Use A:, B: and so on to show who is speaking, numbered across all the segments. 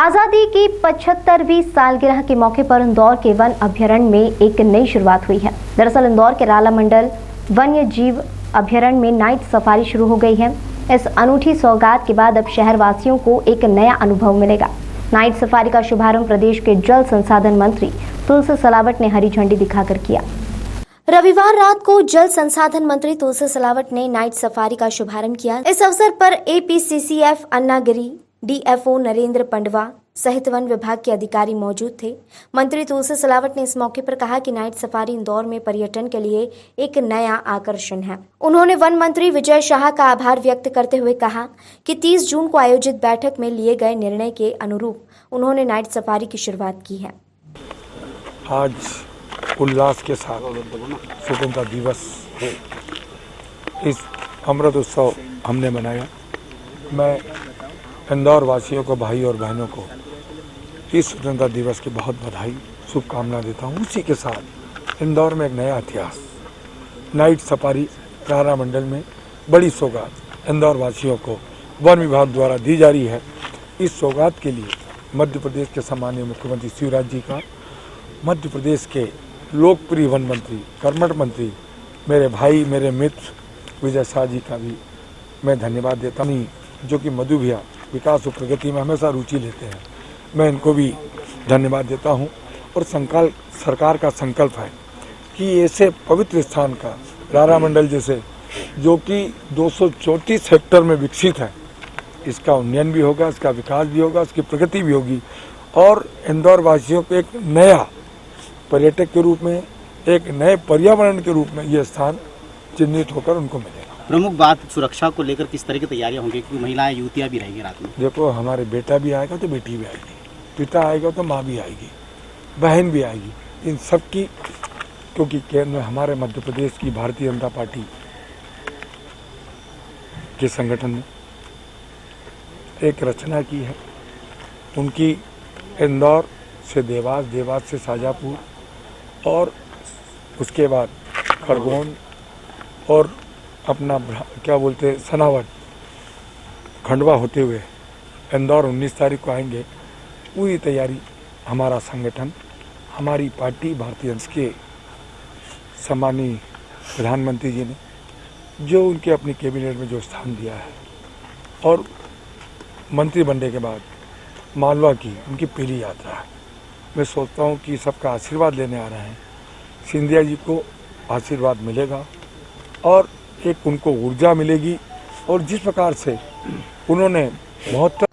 A: आजादी की 75वीं सालगिरह के मौके पर इंदौर के वन अभयारण्य में एक नई शुरुआत हुई है। दरअसल इंदौर के राला मंडल वन्य जीव अभयारण्य में नाइट सफारी शुरू हो गई है। इस अनूठी सौगात के बाद अब शहर वासियों को एक नया अनुभव मिलेगा। नाइट सफारी का शुभारंभ प्रदेश के जल संसाधन मंत्री तुलसी सिलावट ने हरी झंडी दिखाकर किया। रविवार रात को जल संसाधन मंत्री तुलसी सिलावट ने नाइट सफारी का शुभारंभ किया। इस अवसर पर एपीसीसीएफ अन्नागिरी डीएफओ नरेंद्र पंडवा सहित वन विभाग के अधिकारी मौजूद थे। मंत्री तुलसी सिलावट ने इस मौके पर कहा कि नाइट सफारी इंदौर में पर्यटन के लिए एक नया आकर्षण है। उन्होंने वन मंत्री विजय शाह का आभार व्यक्त करते हुए कहा कि 30 जून को आयोजित बैठक में लिए गए निर्णय के अनुरूप उन्होंने नाइट सफारी की शुरुआत की है।
B: आज उल्लास के साथ स्वतंत्रता दिवस है। इस अमृत उत्सव हमने मनाया। मैं इंदौर वासियों को, भाई और बहनों को इस स्वतंत्रता दिवस की बहुत बधाई, शुभकामना देता हूँ। उसी के साथ इंदौर में एक नया इतिहास, नाइट सफारी राला मंडल में बड़ी सौगात इंदौर वासियों को वन विभाग द्वारा दी जा रही है। इस सौगात के लिए मध्य प्रदेश के सम्माननीय मुख्यमंत्री शिवराज जी का, मध्य प्रदेश के लोकप्रिय वन मंत्री, कर्मठ मंत्री, मेरे भाई, मेरे मित्र विजय शाह जी का भी मैं धन्यवाद देता हूँ, जो कि मधु भैया विकास और प्रगति में हमेशा रुचि लेते हैं। मैं इनको भी धन्यवाद देता हूँ। और सरकार का संकल्प है कि ऐसे पवित्र स्थान का राला मंडल जैसे, जो कि 234 हेक्टेयर में विकसित है, इसका उन्नयन भी होगा, इसका विकास भी होगा, इसकी प्रगति भी होगी और इंदौर वासियों को एक नया पर्यटक के रूप में, एक नए पर्यावरण के रूप में यह स्थान चिन्हित होकर उनको मिलेगा।
C: प्रमुख बात सुरक्षा को लेकर किस तरह की तैयारियां होंगी, क्योंकि महिलाएं, युवतियां भी रहेंगी रात में?
B: देखो, हमारे बेटा भी आएगा तो बेटी भी आएगी, पिता आएगा तो माँ भी आएगी, बहन भी आएगी, इन सब की, क्योंकि केंद्र हमारे मध्य प्रदेश की भारतीय जनता पार्टी के संगठन ने एक रचना की है। उनकी इंदौर से देवास, देवास से शाजापुर और उसके बाद खरगोन और अपना क्या बोलते हैं सनावट, खंडवा होते हुए इंदौर 19 तारीख को आएंगे। पूरी तैयारी हमारा संगठन, हमारी पार्टी भारतीय जनता के सम्माननीय प्रधानमंत्री जी ने, जो उनके अपनी कैबिनेट में जो स्थान दिया है, और मंत्री बनने के बाद मालवा की उनकी पहली यात्रा है। मैं सोचता हूँ कि सबका आशीर्वाद लेने आ रहे हैं। सिंधिया जी को आशीर्वाद मिलेगा और एक उनको ऊर्जा मिलेगी। और जिस प्रकार से उन्होंने बहुत,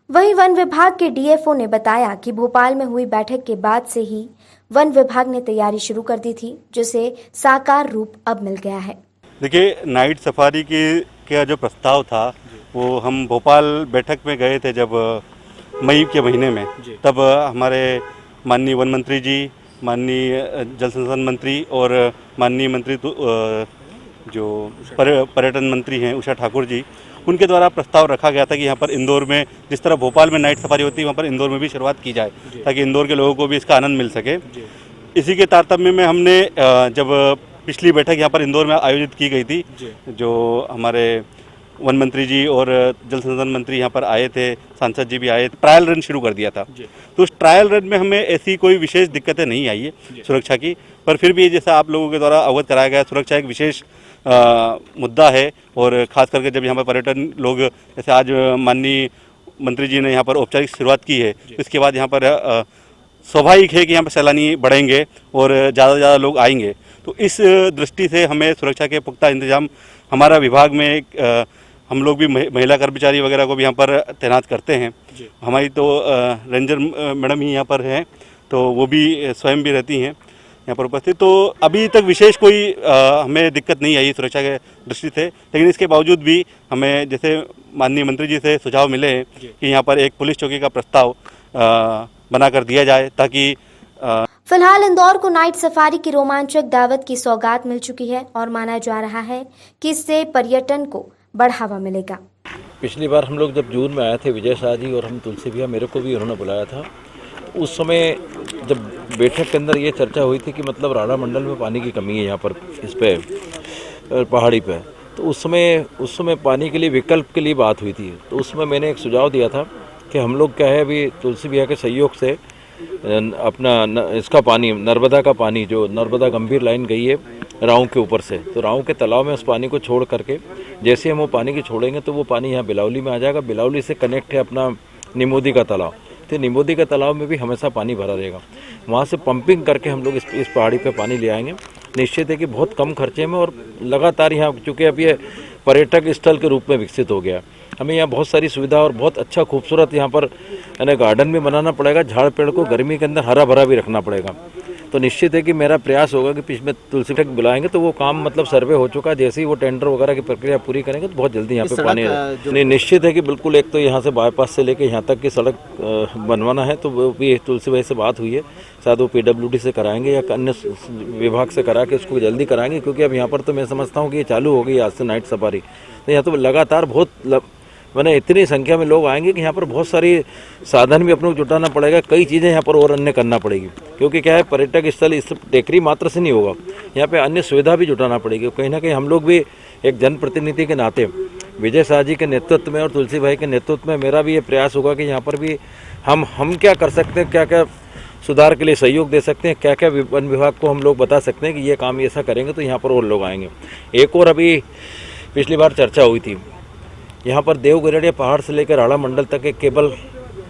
A: वहीं वन विभाग के डीएफओ ने बताया कि भोपाल में हुई बैठक के बाद से ही वन विभाग ने तैयारी शुरू कर दी थी, जिसे साकार रूप अब मिल गया है।
D: देखिए, नाइट सफारी का जो प्रस्ताव था वो हम भोपाल बैठक में गए थे जब मई के महीने में, तब हमारे माननीय वन मंत्री जी, माननीय जल संसाधन मंत्री और माननीय मंत्री जो पर्यटन मंत्री हैं उषा ठाकुर जी, उनके द्वारा प्रस्ताव रखा गया था कि यहाँ पर इंदौर में जिस तरह भोपाल में नाइट सफारी होती है, वहाँ पर इंदौर में भी शुरुआत की जाए, ताकि इंदौर के लोगों को भी इसका आनंद मिल सके। इसी के तारतम्य में हमने जब पिछली बैठक यहाँ पर इंदौर में आयोजित की गई थी, जो हमारे वन मंत्री जी और जल संसाधन मंत्री यहाँ पर आए थे, सांसद जी भी आए, ट्रायल रन शुरू कर दिया था। तो उस ट्रायल रन में हमें ऐसी कोई विशेष दिक्कतें नहीं आई है सुरक्षा की, पर फिर भी जैसा आप लोगों के द्वारा अवगत कराया गया, सुरक्षा एक विशेष मुद्दा है। और ख़ास करके जब यहाँ पर पर्यटन लोग, जैसे आज माननीय मंत्री जी ने यहाँ पर औपचारिक शुरुआत की है, तो इसके बाद यहाँ पर स्वाभाविक है कि यहाँ पर सैलानी बढ़ेंगे और ज़्यादा से ज़्यादा लोग आएंगे। तो इस दृष्टि से हमें सुरक्षा के पुख्ता इंतजाम हमारा विभाग में, हम लोग भी महिला कर्मचारी वगैरह को भी यहाँ पर तैनात करते हैं। हमारी तो रेंजर मैडम ही यहाँ पर हैं, तो वो भी स्वयं भी रहती हैं यहाँ पर उपस्थित। तो अभी तक विशेष कोई हमें दिक्कत नहीं आई सुरक्षा के दृष्टि से, लेकिन इसके बावजूद भी हमें जैसे माननीय मंत्री जी से सुझाव मिले हैं कि यहाँ पर एक पुलिस चौकी का प्रस्ताव बनाकर दिया जाए, ताकि
A: फिलहाल इंदौर को नाइट सफारी की रोमांचक दावत की सौगात मिल चुकी है और माना जा रहा है कि इससे पर्यटन को बढ़ावा मिलेगा।
E: पिछली बार हम लोग जब जून में आए थे, विजय शाह जी और हम तुलसी भैया, मेरे को भी उन्होंने बुलाया था। उस समय जब बैठक के अंदर ये चर्चा हुई थी कि मतलब राला मंडल में पानी की कमी है यहाँ पर, इस पे पहाड़ी पे, तो उस समय पानी के लिए विकल्प के लिए बात हुई थी। तो उसमें मैंने एक सुझाव दिया था कि हम लोग क्या है अभी तुलसी भैया के सहयोग से इसका पानी नर्मदा का पानी जो नर्मदा गंभीर लाइन गई है राव के ऊपर से, तो राव के तालाब में उस पानी को छोड़ करके जैसे हम वो पानी की छोड़ेंगे तो वो पानी यहाँ बिलावली में आ जाएगा। बिलावली से कनेक्ट है अपना निमोदी का तालाब, तो निमोदी का तालाब में भी हमेशा पानी भरा रहेगा। वहाँ से पंपिंग करके हम लोग इस पहाड़ी पे पानी ले आएंगे। निश्चित है कि बहुत कम खर्चे में और लगातार यहाँ, चूँकि अब ये पर्यटक स्थल के रूप में विकसित हो गया, हमें यहाँ बहुत सारी सुविधा और बहुत अच्छा खूबसूरत यहाँ पर यानी गार्डन भी बनाना पड़ेगा। झाड़ पेड़ को गर्मी के अंदर हरा भरा भी रखना पड़ेगा। तो निश्चित है कि मेरा प्रयास होगा कि पिछले तुलसी तक बुलाएंगे तो वो काम मतलब सर्वे हो चुका है, जैसे ही वो टेंडर वगैरह की प्रक्रिया पूरी करेंगे तो बहुत जल्दी यहाँ पे पानी नहीं, निश्चित है कि बिल्कुल। एक तो यहाँ से बाईपास से लेके यहाँ तक की सड़क बनवाना है, तो वो भी तुलसी भाई से बात हुई है, शायद वो PWD से कराएंगे या अन्य विभाग से करा के उसको जल्दी कराएंगे, क्योंकि अब यहाँ पर तो मैं समझता हूँ कि ये चालू हो गई आज से नाइट सफारी। तो यहाँ तो लगातार बहुत मैंने इतनी संख्या में लोग आएंगे कि यहाँ पर बहुत सारी साधन भी अपने को जुटाना पड़ेगा, कई चीज़ें यहाँ पर और अन्य करना पड़ेगी, क्योंकि क्या है पर्यटक स्थल इस टेकरी मात्र से नहीं होगा, यहाँ पे अन्य सुविधा भी जुटाना पड़ेगी। कहीं ना कहीं हम लोग भी एक जनप्रतिनिधि के नाते विजय शाह जी के नेतृत्व में और तुलसी भाई के नेतृत्व में मेरा भी ये प्रयास होगा कि यहाँ पर भी हम क्या कर सकते हैं, क्या क्या सुधार के लिए सहयोग दे सकते हैं, क्या क्या वन विभाग को हम लोग बता सकते हैं कि ये काम ऐसा करेंगे तो यहाँ पर और लोग आएंगे। एक और अभी पिछली बार चर्चा हुई थी, यहाँ पर देवगढ़िया पहाड़ से लेकर राड़ा मंडल तक एक केबल